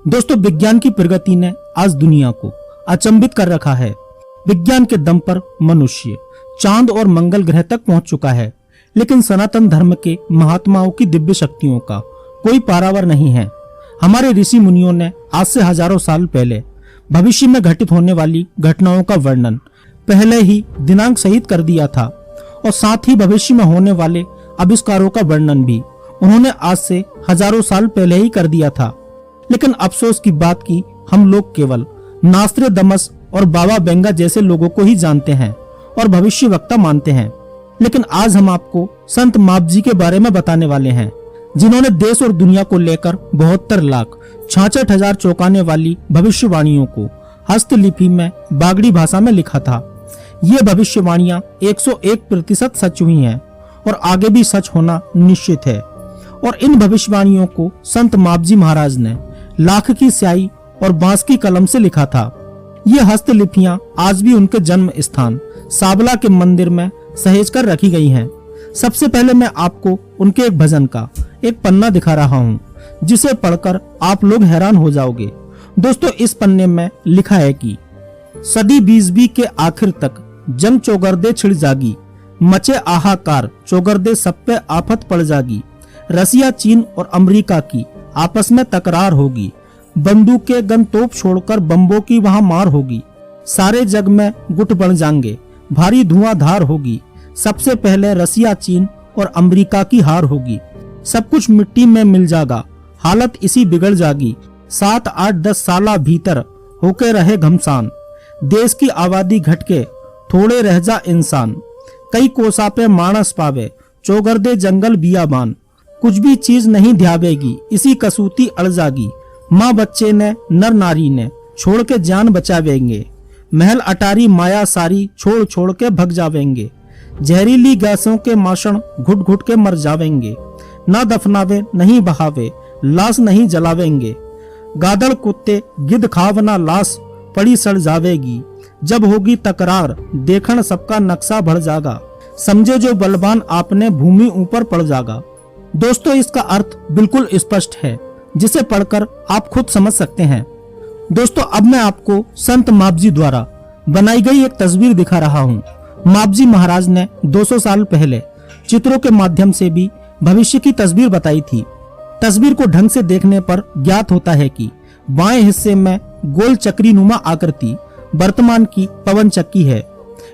दोस्तों, विज्ञान की प्रगति ने आज दुनिया को अचंभित कर रखा है। विज्ञान के दम पर मनुष्य चांद और मंगल ग्रह तक पहुंच चुका है, लेकिन सनातन धर्म के महात्माओं की दिव्य शक्तियों का कोई पारावर नहीं है। हमारे ऋषि मुनियों ने आज से हजारों साल पहले भविष्य में घटित होने वाली घटनाओं का वर्णन पहले ही दिनांक सहित कर दिया था, और साथ ही भविष्य में होने वाले आविष्कारों का वर्णन भी उन्होंने आज से हजारों साल पहले ही कर दिया था। लेकिन अफसोस की बात की हम लोग केवल नास्ट्रेदमस और बाबा बेंगा जैसे लोगों को ही जानते हैं और भविष्यवक्ता मानते हैं। लेकिन आज हम आपको संत मापजी के बारे में बताने वाले हैं, जिन्होंने देश और दुनिया को लेकर 72,66,000 चौंकाने वाली भविष्यवाणियों को हस्तलिपि में बागड़ी भाषा में लिखा था। ये भविष्यवाणियां 101% सच हुई हैं और आगे भी सच होना निश्चित है। और इन भविष्यवाणियों को संत मापजी महाराज ने लाख की स्याही और बांस की कलम से लिखा था। ये हस्तलिपियां आज भी उनके जन्म स्थान साबला के मंदिर में सहेज कर रखी गई हैं। सबसे पहले मैं आपको उनके एक भजन का एक पन्ना दिखा रहा हूँ, जिसे पढ़कर आप लोग हैरान हो जाओगे। दोस्तों, इस पन्ने में लिखा है कि सदी 20वीं के आखिर तक जंग चौगर्दे छिड़ जागी, मचे आहाकार चौगर्दे सब पे आफत पड़ जागी। रसिया, चीन और अमेरिका की आपस में तकरार होगी, बंदूकें गन तोप छोड़कर बम्बों की वहां मार होगी। सारे जग में गुट बन जाएंगे, भारी धुआंधार होगी। सबसे पहले रसिया, चीन और अमेरिका की हार होगी। सब कुछ मिट्टी में मिल जाएगा, हालत इसी बिगड़ जागी। 7, 8, 10 साल भीतर होके रहे घमसान, देश की आबादी घटके थोड़े रह जा इंसान। कई कोसा पे मानस पावे, चौगर्दे जंगल बियाबान। कुछ भी चीज नहीं ध्यावेगी, इसी कसूती अड़ जागी। माँ बच्चे ने नर नारी ने छोड़ के जान बचावेंगे। महल अटारी माया सारी छोड़ छोड़ के भग जावेंगे। जहरीली गैसों के माशण घुट घुट के मर जावेंगे। ना दफनावे नहीं बहावे, लाश नहीं जलावेंगे। गादड़ कुत्ते गिद्ध खावना लाश पड़ी सड़ जावेगी। जब होगी तकरार देखण सबका नक्शा बढ़ जागा। समझे जो बलवान आपने भूमि ऊपर पड़ जागा। दोस्तों, इसका अर्थ बिल्कुल स्पष्ट है, जिसे पढ़कर आप खुद समझ सकते हैं। दोस्तों, अब मैं आपको संत मापजी द्वारा बनाई गई एक तस्वीर दिखा रहा हूँ। मापजी महाराज ने 200 साल पहले चित्रों के माध्यम से भी भविष्य की तस्वीर बताई थी। तस्वीर को ढंग से देखने पर ज्ञात होता है कि बाएं हिस्से में गोल चक्री नुमा आकृति वर्तमान की पवन चक्की है।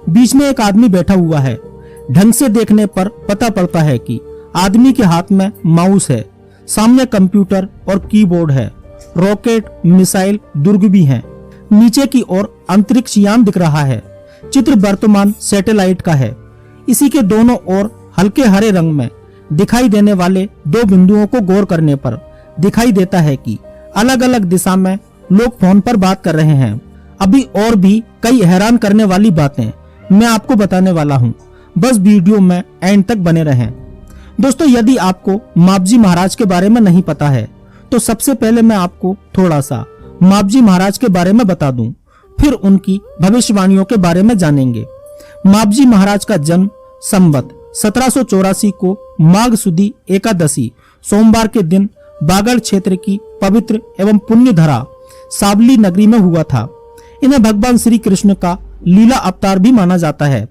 बीच में एक आदमी बैठा हुआ है। ढंग से देखने पर पता पड़ता है कि आदमी के हाथ में माउस है। सामने कंप्यूटर और कीबोर्ड है। रॉकेट, मिसाइल, दुर्ग भी हैं। नीचे की ओर अंतरिक्ष यान दिख रहा है। चित्र वर्तमान सैटेलाइट का है। इसी के दोनों ओर हल्के हरे रंग में दिखाई देने वाले 2 बिंदुओं को गौर करने पर दिखाई देता है कि अलग अलग दिशा में लोग फोन पर बात कर रहे हैं। अभी और भी कई हैरान करने वाली बातें मैं आपको बताने वाला हूँ, बस वीडियो में एंड तक बने रहें। दोस्तों, यदि आपको मापजी महाराज के बारे में नहीं पता है तो सबसे पहले मैं आपको थोड़ा सा मापजी महाराज के बारे में बता दूं, फिर उनकी भविष्यवाणियों के बारे में जानेंगे। मापजी महाराज का जन्म संवत 1784 को माघ सुदी एकादशी सोमवार के दिन बागड़ क्षेत्र की पवित्र एवं पुण्य धरा साबली नगरी में हुआ था। इन्हें भगवान श्री कृष्ण का लीला अवतार भी माना जाता है।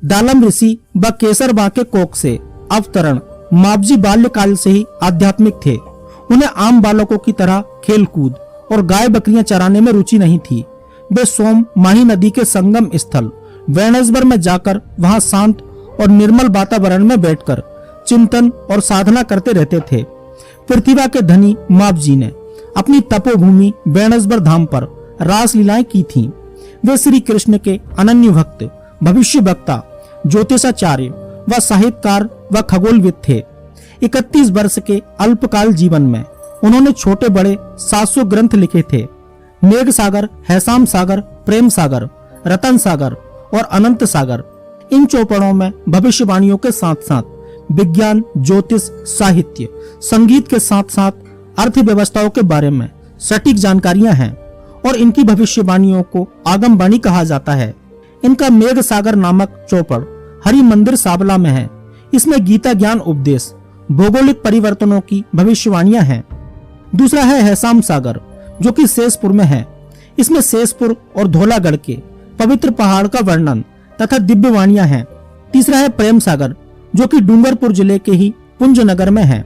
दालम ऋषि व केसर बा के कोख से अवतरण मापजी बाल्यकाल से ही आध्यात्मिक थे। उन्हें आम बालकों की तरह खेल कूद और गाय बकरियां चराने में रुचि नहीं थी। वे सोम माही नदी के संगम स्थल वेणसबर में जाकर वहां शांत और निर्मल वातावरण में बैठकर चिंतन और साधना करते रहते थे। पृथ्वी के धनी मापजी ने अपनी तपोभूमि वेणसबर धाम पर रास लीलाएं की थीं। वे श्री कृष्ण के अनन्य भक्त, भविष्य वक्ता, ज्योतिषाचार्य व साहित्यकार व खगोलविद थे। 31 वर्ष के अल्पकाल जीवन में उन्होंने छोटे बड़े 700 ग्रंथ लिखे थे। मेघ सागर, हैसाम सागर, प्रेम सागर, रतन सागर और अनंत सागर। इन चौपड़ों में भविष्यवाणियों के साथ साथ विज्ञान, ज्योतिष, साहित्य, संगीत के साथ साथ अर्थव्यवस्थाओं के बारे में सटीक जानकारियां हैं और इनकी भविष्यवाणियों को आगमवाणी कहा जाता है। इनका मेघ सागर नामक चौपड़ हरि मंदिर साबला में है। इसमें गीता ज्ञान उपदेश, भौगोलिक परिवर्तनों की भविष्यवाणियां हैं। दूसरा है हैसाम सागर, जो कि शेषपुर में है। इसमें शेषपुर और धौलागढ़ के पवित्र पहाड़ का वर्णन तथा दिव्य वाणियां हैं। तीसरा है प्रेम सागर, जो कि डूंगरपुर जिले के ही पुंज नगर में है।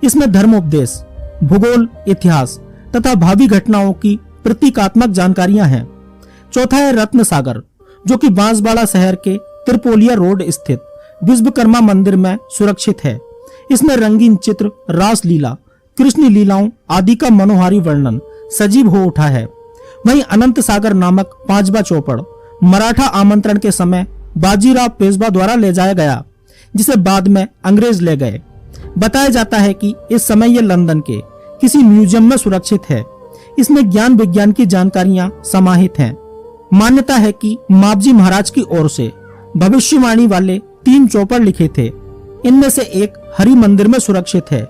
इसमें धर्मोपदेश, भूगोल, इतिहास तथा भावी घटनाओं की प्रतीकात्मक जानकारियां हैं। चौथा है रत्न सागर, जो कि बांसवाड़ा शहर के त्रिपोलिया रोड स्थित विश्वकर्मा मंदिर में सुरक्षित है। इसमें रंगीन चित्र, रास लीला, कृष्ण लीलाओं आदि का मनोहारी वर्णन सजीव हो उठा है। वहीं अनंत सागर नामक 5वां चौपड़ मराठा आमंत्रण के समय बाजीराव पेशवा द्वारा ले जाया गया, जिसे बाद में अंग्रेज ले गए। बताया जाता है कि इस समय यह लंदन के किसी म्यूजियम में सुरक्षित है। इसमें ज्ञान विज्ञान की जानकारियां समाहित हैं। मान्यता है कि मापजी महाराज की ओर से भविष्यवाणी वाले 3 चौपड़ लिखे थे। इनमें से एक हरि मंदिर में सुरक्षित है,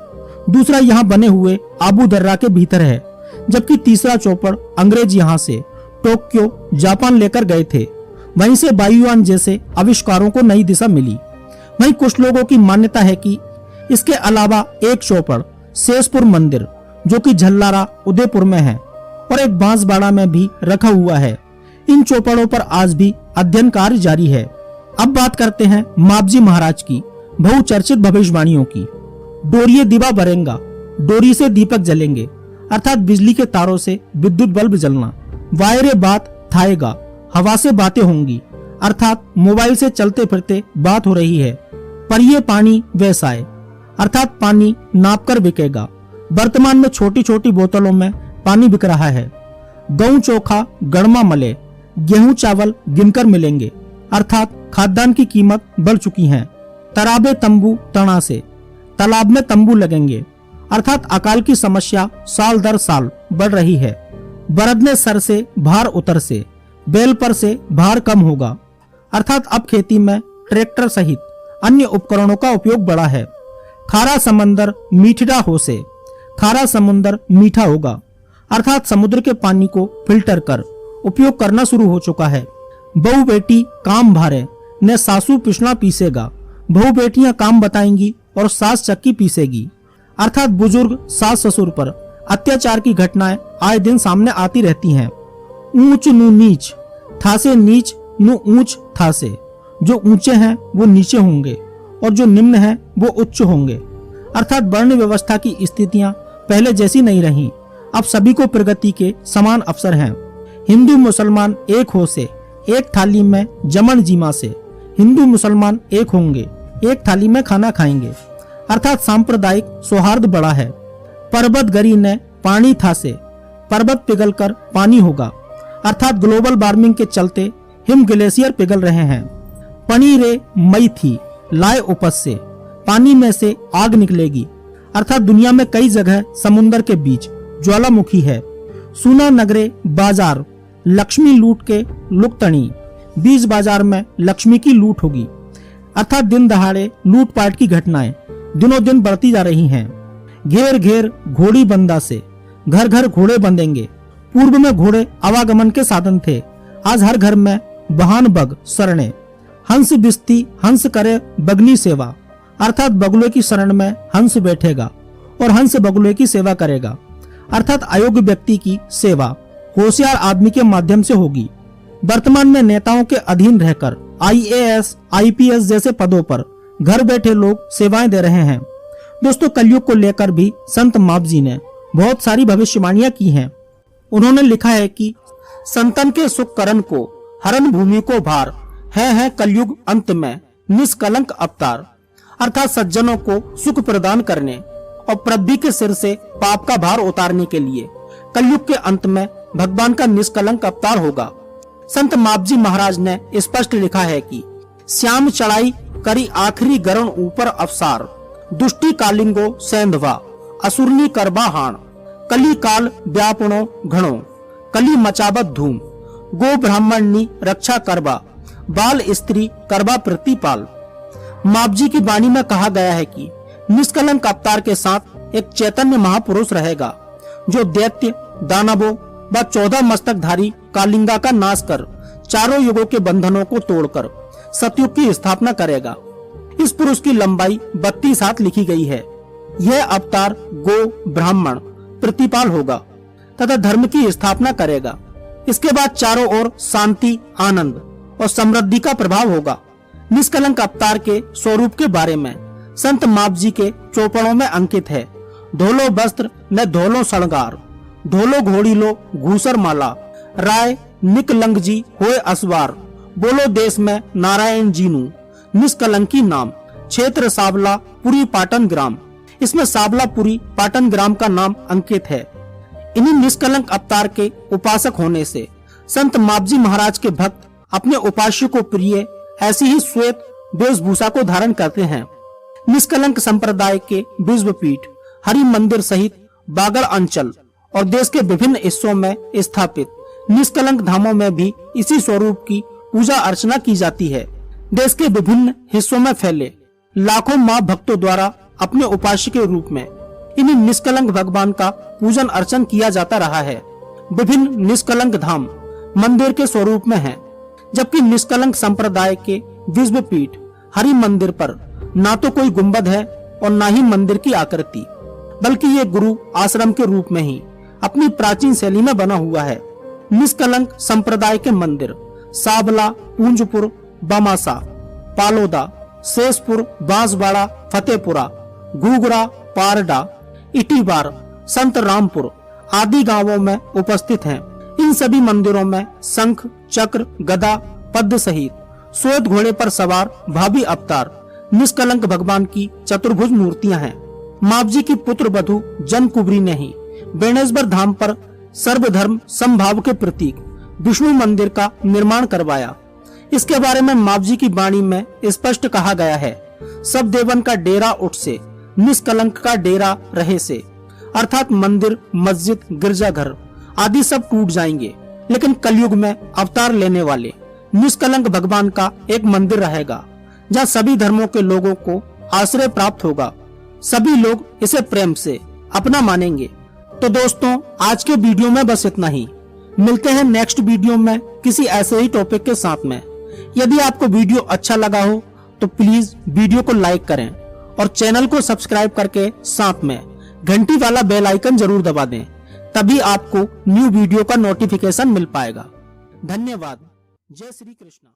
दूसरा यहाँ बने हुए आबू दर्रा के भीतर है, जबकि तीसरा चौपड़ अंग्रेज यहाँ से टोक्यो जापान लेकर गए थे। वहीं से वायुयान जैसे आविष्कारों को नई दिशा मिली। वहीं कुछ लोगों की मान्यता है कि इसके अलावा एक चौपड़ शेषपुर मंदिर, जो कि झल्लारा उदयपुर में है, और एक बांसवाड़ा में भी रखा हुआ है। इन चौपड़ों पर आज भी अध्ययन कार्य जारी है। अब बात करते हैं मापजी महाराज की बहुचर्चित भविष्यवाणियों की। डोरिये दिवा बरेंगा, डोरी से दीपक जलेंगे, अर्थात बिजली के तारों से विद्युत बल्ब जलना। वायरे बात थाएगा, हवा से बातें होंगी, अर्थात मोबाइल से चलते फिरते बात हो रही है। पर ये पानी वैसाए, अर्थात पानी नाप कर बिकेगा। वर्तमान में छोटी छोटी बोतलों में पानी बिक रहा है। गेहूं चोखा गड़मा मले, गेहूं चावल गिनकर मिलेंगे, अर्थात खाद्यान्न की कीमत बढ़ चुकी है। तराबे तंबू तना से, तालाब में तंबू लगेंगे, अर्थात अकाल की समस्या साल दर साल बढ़ रही है। बरदने सर से भार उतर से, बैल पर से भार कम होगा, अर्थात अब खेती में ट्रैक्टर सहित अन्य उपकरणों का उपयोग बढ़ा है। खारा समंदर मीठा हो से, खारा समुद्र मीठा होगा, अर्थात समुद्र के पानी को फिल्टर कर उपयोग करना शुरू हो चुका है। बहु बेटी काम भारे ने सासू पिसना पीसेगा, बहु बेटियां काम बताएंगी और सास चक्की पीसेगी, अर्थात बुजुर्ग सास ससुर पर अत्याचार की घटनाएं आए दिन सामने आती रहती हैं। ऊंच नु नीच, था से नीच नु ऊंच था से, जो ऊंचे हैं वो नीचे होंगे और जो निम्न हैं वो उच्च होंगे, अर्थात वर्ण व्यवस्था की स्थितियां पहले जैसी नहीं रही। अब सभी को प्रगति के समान अवसर हैं। हिंदू मुसलमान एक हो से, एक थाली में जमन जीमा से, हिंदू मुसलमान एक होंगे, एक थाली में खाना खाएंगे, अर्थात सांप्रदायिक सौहार्द बढ़ा है। पर्वत गरी ने पानी था से, पर्वत पिघलकर पानी होगा, अर्थात ग्लोबल वार्मिंग के चलते हिम ग्लेशियर पिघल रहे हैं। पनी रे मई थी लाए उपज से, पानी में से आग निकलेगी, अर्थात दुनिया में कई जगह समुन्दर के बीच ज्वालामुखी है। सुना नगरे बाजार लक्ष्मी लूट के लुकतणी, बीज बाजार में लक्ष्मी की लूट होगी, अर्थात दिन दहाड़े लूटपाट की घटनाएं दिनों दिन बढ़ती जा रही हैं। घेर घेर घोड़ी बंदा से, घर घर घोड़े बंधेंगे। पूर्व में घोड़े आवागमन के साधन थे, आज हर घर में वाहन बग सरणे। हंस बिस्ती हंस करे बगनी सेवा, अर्थात बगुले की शरण में हंस बैठेगा और हंस बगुले की सेवा करेगा, अर्थात अयोग्य व्यक्ति की सेवा होशियार आदमी के माध्यम से होगी। वर्तमान में नेताओं के अधीन रहकर IAS, IPS जैसे पदों पर घर बैठे लोग सेवाएं दे रहे हैं। दोस्तों, कलयुग को लेकर भी संत मापजी ने बहुत सारी भविष्यवाणियां की हैं। उन्होंने लिखा है कि संतन के सुख करण को हरण भूमि को भार है कलयुग अंत में निष्कलंक अवतार, अर्थात सज्जनों को सुख प्रदान करने और पृथ्वी के सिर से पाप का भार उतारने के लिए कलयुग के अंत में भगवान का निष्कलंक अवतार होगा। संत मापजी महाराज ने स्पष्ट लिखा है कि श्याम चढ़ाई करी आखिरी गरण ऊपर अवसार, दुष्टि कालिंगो सेंधवा असुरनी करबा हाण, कली काल व्यापणो घणो, कली मचावत धूम, गो ब्राह्मणी रक्षा करबा, बाल स्त्री करबा प्रतिपाल। मापजी की वाणी में कहा गया है कि निष्कलंक अवतार के साथ एक चैतन्य महापुरुष रहेगा, जो दैत्य दानवों व 14 मस्तकधारी कालिंगा का नाश कर चारों युगों के बंधनों को तोड़कर सतयुग की स्थापना करेगा। इस पुरुष की लंबाई 32 हाथ लिखी गई है। यह अवतार गो ब्राह्मण प्रतिपाल होगा, तथा धर्म की स्थापना करेगा। इसके बाद चारों ओर शांति, आनंद और समृद्धि का प्रभाव होगा। निष्कलंक अवतार के स्वरूप के बारे में संत मापजी के चौपड़ों में अंकित है। धोलो वस्त्र न धोलो शृंगार, धोलो घोड़ी लो घूसर माला, राय निकलंग जी होए असवार, बोलो देश में नारायण जीनू, निष्कलंकी नाम, क्षेत्र सावला पुरी पाटन ग्राम। इसमें सावलापुरी पाटन ग्राम का नाम अंकित है। इन्हीं निष्कलंक अवतार के उपासक होने से संत मापजी महाराज के भक्त अपने उपास्य को प्रिय ऐसी ही श्वेत वेशभूषा को धारण करते हैं। निष्कलंक संप्रदाय के विश्वपीठ हरि मंदिर सहित बागड़ अंचल और देश के विभिन्न हिस्सों में स्थापित निष्कलंक धामों में भी इसी स्वरूप की पूजा अर्चना की जाती है। देश के विभिन्न हिस्सों में फैले लाखों मां भक्तों द्वारा अपने उपास्य के रूप में इन्हीं निष्कलंक भगवान का पूजन अर्चन किया जाता रहा है। विभिन्न निष्कलंक धाम मंदिर के स्वरूप में हैं, जबकि निष्कलंक संप्रदाय के विश्वपीठ हरि मंदिर पर ना तो कोई गुंबद है और ना ही मंदिर की आकृति, बल्कि ये गुरु आश्रम के रूप में ही अपनी प्राचीन शैली में बना हुआ है। निष्कलंक संप्रदाय के मंदिर साबला, पूंजपुर, बमासा, पालोदा, शेषपुर, बांसवाड़ा, फतेहपुरा, घूगरा, पारडा, इटीबार, संत रामपुर आदि गांवों में उपस्थित हैं। इन सभी मंदिरों में शंख, चक्र, गदा, पद्म सहित श्वेत घोड़े पर सवार भावी अवतार निष्कलंक भगवान की चतुर्भुज मूर्तियां हैं। मापजी की पुत्र वधु जनकुबरी ने ही बेणेश्वर धाम पर सर्वधर्म समभाव के प्रतीक विष्णु मंदिर का निर्माण करवाया। इसके बारे में मापजी की वाणी में स्पष्ट कहा गया है, सब देवन का डेरा उठ से, निष्कलंक का डेरा रहे से। अर्थात मंदिर, मस्जिद, गिरजाघर आदि सब टूट जाएंगे, लेकिन कलयुग में अवतार लेने वाले निष्कलंक भगवान का एक मंदिर रहेगा, जहाँ सभी धर्मों के लोगों को आश्रय प्राप्त होगा। सभी लोग इसे प्रेम से अपना मानेंगे। तो दोस्तों, आज के वीडियो में बस इतना ही। मिलते हैं नेक्स्ट वीडियो में किसी ऐसे ही टॉपिक के साथ में। यदि आपको वीडियो अच्छा लगा हो तो प्लीज वीडियो को लाइक करें और चैनल को सब्सक्राइब करके साथ में घंटी वाला बेल आइकन जरूर दबा दें, तभी आपको न्यू वीडियो का नोटिफिकेशन मिल पाएगा। धन्यवाद। जय श्री कृष्ण।